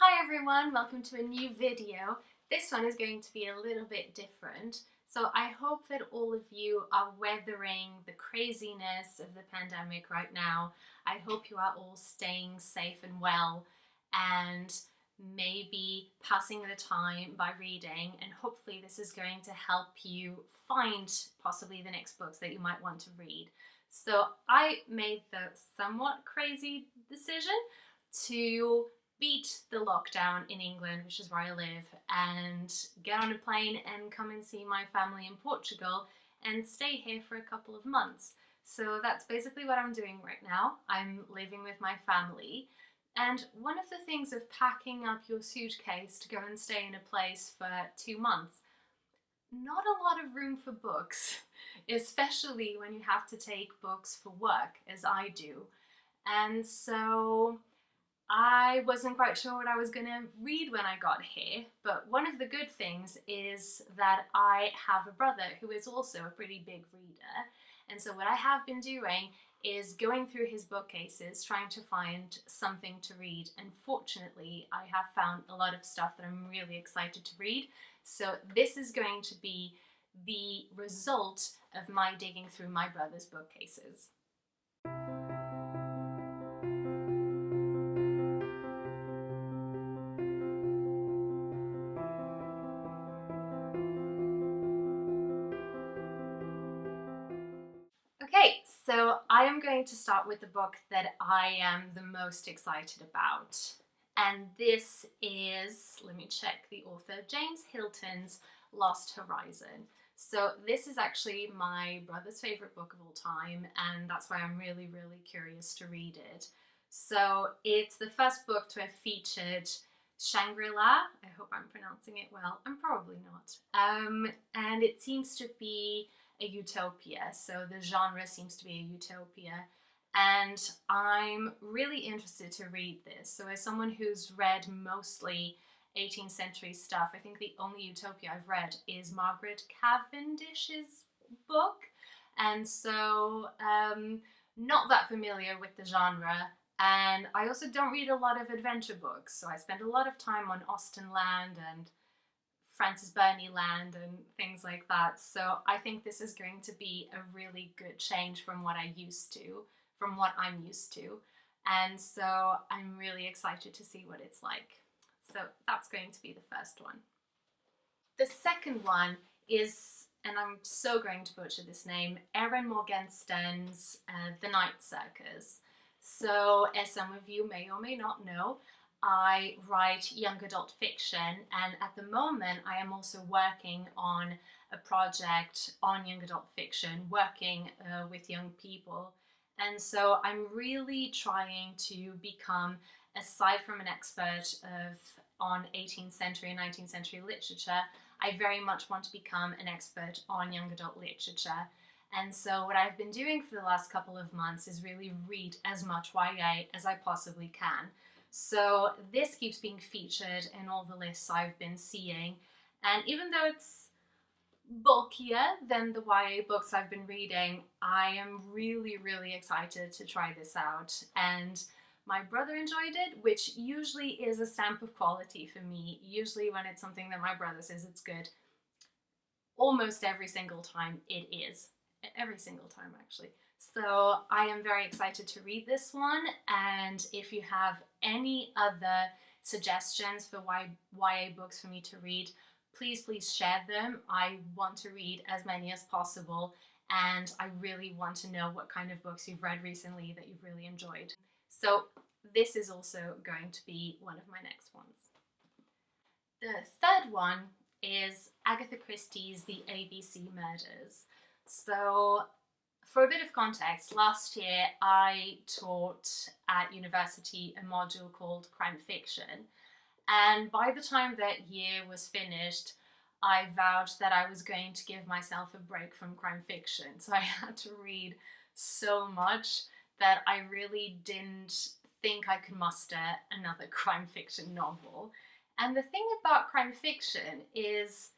Hi everyone, welcome to a new video. This one is going to be a little bit different. So I hope that all of you are weathering the craziness of the pandemic right now. I hope you are all staying safe and well and maybe passing the time by reading, and hopefully this is going to help you find possibly the next books that you might want to read. So I made the somewhat crazy decision to beat the lockdown in England, which is where I live, and get on a plane and come and see my family in Portugal and stay here for a couple of months. So that's basically what I'm doing right now. I'm living with my family, and one of the things of packing up your suitcase to go and stay in a place for 2 months, not a lot of room for books, especially when you have to take books for work, as I do. And so I wasn't quite sure what I was going to read when I got here, but one of the good things is that I have a brother who is also a pretty big reader, and so what I have been doing is going through his bookcases trying to find something to read, and fortunately I have found a lot of stuff that I'm really excited to read. So this is going to be the result of my digging through my brother's bookcases. Okay, so I am going to start with the book that I am the most excited about. And this is, let me check the author, James Hilton's Lost Horizon. So this is actually my brother's favorite book of all time, and that's why I'm really, really curious to read it. So it's the first book to have featured Shangri-La. I hope I'm pronouncing it well. I'm probably not. And it seems to be a utopia, so the genre seems to be a utopia, and I'm really interested to read this. So as someone who's read mostly 18th century stuff, I think the only utopia I've read is Margaret Cavendish's book, and so not that familiar with the genre. And I also don't read a lot of adventure books, so I spend a lot of time on Austen Land and Frances Burney Land and things like that. So I think this is going to be a really good change from what I'm used to. And so I'm really excited to see what it's like. So that's going to be the first one. The second one is, and I'm so going to butcher this name, Erin Morgenstern's The Night Circus. So as some of you may or may not know, I write young adult fiction, and at the moment I am also working on a project on young adult fiction, working with young people. And so I'm really trying to become, aside from an expert on 18th century and 19th century literature, I very much want to become an expert on young adult literature. And so what I've been doing for the last couple of months is really read as much YA as I possibly can. So this keeps being featured in all the lists I've been seeing, and even though it's bulkier than the YA books I've been reading, I am really, really excited to try this out. And my brother enjoyed it, which usually is a stamp of quality for me. Usually when it's something that my brother says it's good, almost every single time it is. Every single time, actually. So I am very excited to read this one, and if you have any other suggestions for YA books for me to read, please share them. I want to read as many as possible, and I really want to know what kind of books you've read recently that you've really enjoyed. So this is also going to be one of my next ones. The third one is Agatha Christie's The ABC Murders. So for a bit of context, last year I taught at university a module called Crime Fiction, and by the time that year was finished, I vowed that I was going to give myself a break from crime fiction. So I had to read so much that I really didn't think I could muster another crime fiction novel. And the thing about crime fiction is,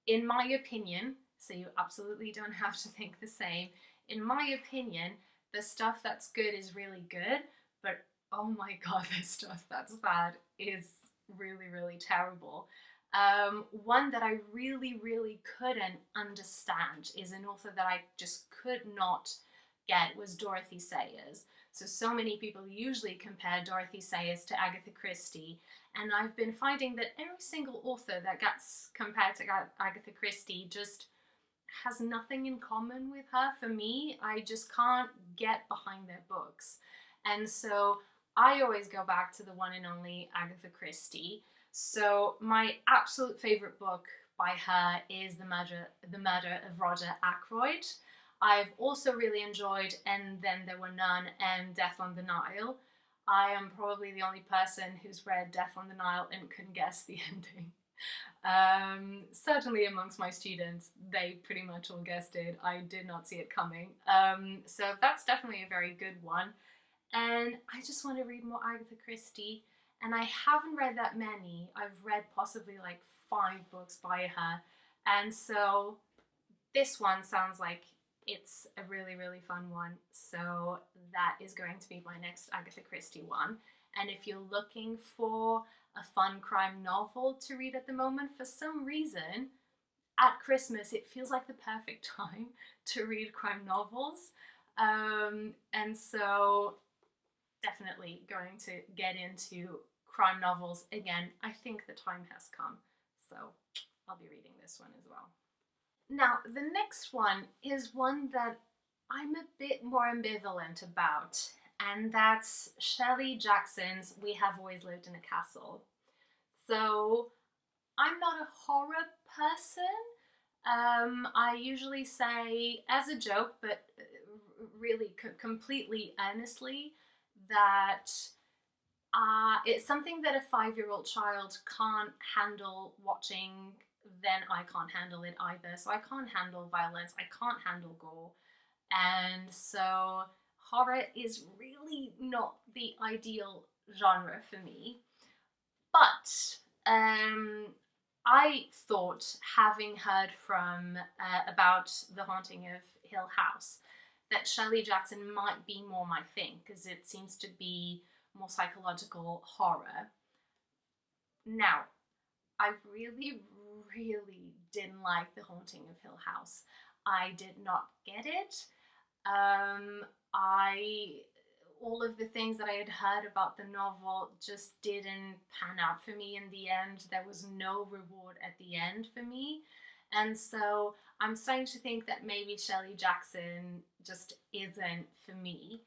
in my opinion, so you absolutely don't have to think the same, in my opinion, the stuff that's good is really good, but oh my god, the stuff that's bad is really, really terrible. One that I really, really couldn't understand is an author that I just could not get was Dorothy Sayers. So many people usually compare Dorothy Sayers to Agatha Christie, and I've been finding that every single author that gets compared to Agatha Christie just has nothing in common with her. For me, I just can't get behind their books. And so I always go back to the one and only Agatha Christie. So my absolute favorite book by her is The Murder of Roger Ackroyd. I've also really enjoyed And Then There Were None and Death on the Nile. I am probably the only person who's read Death on the Nile and couldn't guess the ending. Certainly amongst my students, they pretty much all guessed it. I did not see it coming. So that's definitely a very good one. And I just want to read more Agatha Christie, and I haven't read that many. I've read possibly like 5 books by her, and so this one sounds like it's a really, really fun one. So that is going to be my next Agatha Christie one. And if you're looking for a fun crime novel to read at the moment, for some reason, at Christmas, it feels like the perfect time to read crime novels. And so definitely going to get into crime novels again. I think the time has come. So I'll be reading this one as well. Now, the next one is one that I'm a bit more ambivalent about, and that's Shelley Jackson's We Have Always Lived in a Castle. So I'm not a horror person. I usually say as a joke, but really completely earnestly, that it's something that a 5-year-old child can't handle watching, then I can't handle it either. So I can't handle violence, I can't handle gore. And so horror is really not the ideal genre for me. But I thought, having heard from about The Haunting of Hill House, that Shelley Jackson might be more my thing, because it seems to be more psychological horror. Now, I really, really didn't like The Haunting of Hill House. I did not get it. All of the things that I had heard about the novel just didn't pan out for me in the end. There was no reward at the end for me. And so I'm starting to think that maybe Shelley Jackson just isn't for me.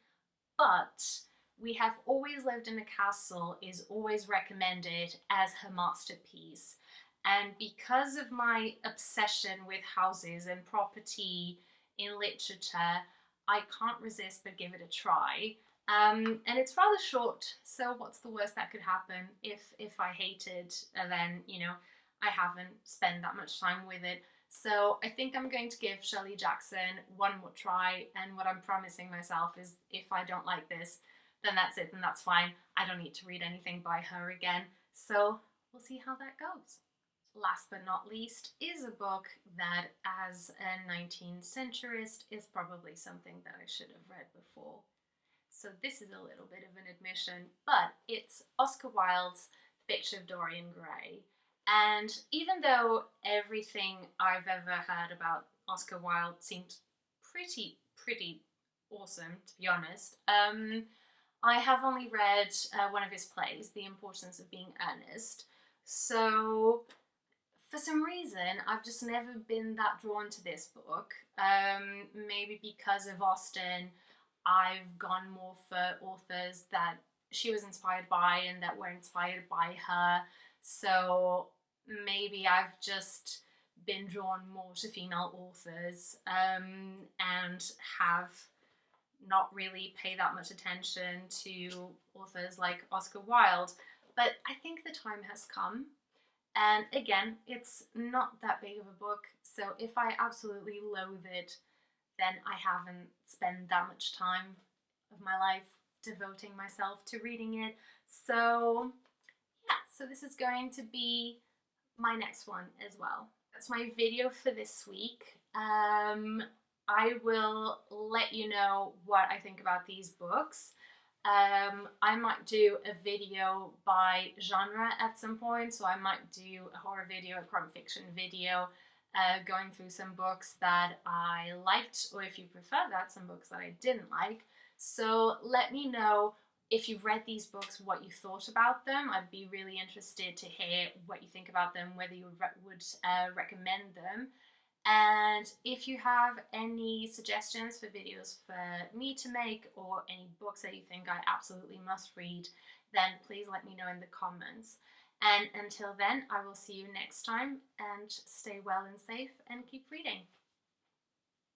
But We Have Always Lived in a Castle is always recommended as her masterpiece. And because of my obsession with houses and property in literature, I can't resist but give it a try. And it's rather short, so what's the worst that could happen? If I hate it, then, I haven't spent that much time with it. So I think I'm going to give Shelley Jackson one more try, and what I'm promising myself is if I don't like this, then that's it, then that's fine. I don't need to read anything by her again. So we'll see how that goes. Last but not least is a book that, as a 19th centurist, is probably something that I should have read before. So this is a little bit of an admission, but it's Oscar Wilde's The Picture of Dorian Gray. And even though everything I've ever heard about Oscar Wilde seemed pretty awesome, to be honest, I have only read one of his plays, The Importance of Being Earnest. So for some reason, I've just never been that drawn to this book. Maybe because of Austen, I've gone more for authors that she was inspired by and that were inspired by her. So maybe I've just been drawn more to female authors and have not really paid that much attention to authors like Oscar Wilde. But I think the time has come. And again, it's not that big of a book, so if I absolutely loathe it, then I haven't spent that much time of my life devoting myself to reading it. So yeah, so this is going to be my next one as well. That's my video for this week. I will let you know what I think about these books. I might do a video by genre at some point, so I might do a horror video, a crime fiction video, going through some books that I liked, or if you prefer that, some books that I didn't like. So let me know if you've read these books, what you thought about them. I'd be really interested to hear what you think about them, whether you would recommend them. And if you have any suggestions for videos for me to make, or any books that you think I absolutely must read, then please let me know in the comments. And until then, I will see you next time, and stay well and safe and keep reading.